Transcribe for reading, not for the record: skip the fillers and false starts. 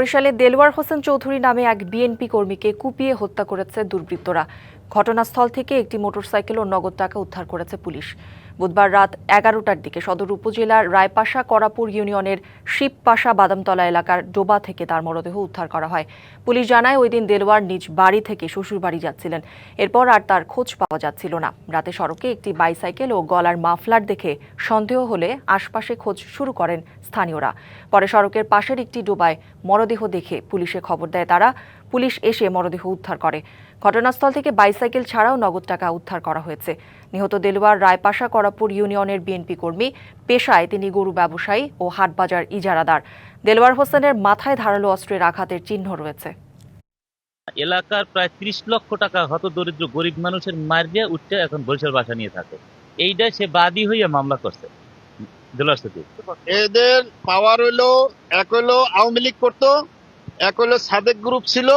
বরিশালে দেলওয়ার হোসেন চৌধুরী নামে এক বিএনপি কর্মীকে কুপিয়ে হত্যা করেছে দুর্বৃত্তরা। ঘটনাস্থল থেকে একটি মোটরসাইকেল ও নগদ টাকা উদ্ধার করেছে পুলিশ। বুধবার রাত 11টার দিকে সদর উপজেলার রায়পাশা করাপুর ইউনিয়নের শিবপাশা বাদামতলা এলাকার ডোবা থেকে তার মরদেহ উদ্ধার করা হয়। পুলিশ জানায় ওই দিন দেলওয়ার নিজ বাড়ি থেকে শ্বশুরবাড়ি যাচ্ছিলেন। এরপর আর তার খোঁজ পাওয়া যাচ্ছিল না। রাতে সড়কে একটি বাইসাইকেল ও গলার মাফলার দেখে সন্দেহ হলে আশপাশে খোঁজ শুরু করেন স্থানীয়রা। পরে সড়কের পাশের একটি ডোবায় মরদেহ দেখে পুলিশে খবর দেয় তারা। পুলিশ এসে মরদেহ উদ্ধার করে। ঘটনাস্থল থেকে বাইসাইকেল ছাড়াও নগদ টাকা উদ্ধার করা হয়েছে। নিহত দেলওয়ার রায়পাশা করাপুর ইউনিয়নের বিএনপি কর্মী। পেশায় তিনি গরু ব্যবসায়ী ও হাটবাজার ইজারাদার। দেলওয়ার হোসেনের মাথায় ধারালো অস্ত্রের আঘাতের চিহ্ন রয়েছে। এলাকার প্রায় ৩০ লক্ষ টাকা হত দরিদ্র গরিব মানুষের মারিয়া উঠতে এখন বরিশাল বাসা নিয়ে থাকে। এইটা সে বাদী হইয়া মামলা করছে। এদের পাওয়ার হইলো, এক হইলো আওয়ামী লীগ করতো, এক হইলো সাদেক গ্রুপ ছিল,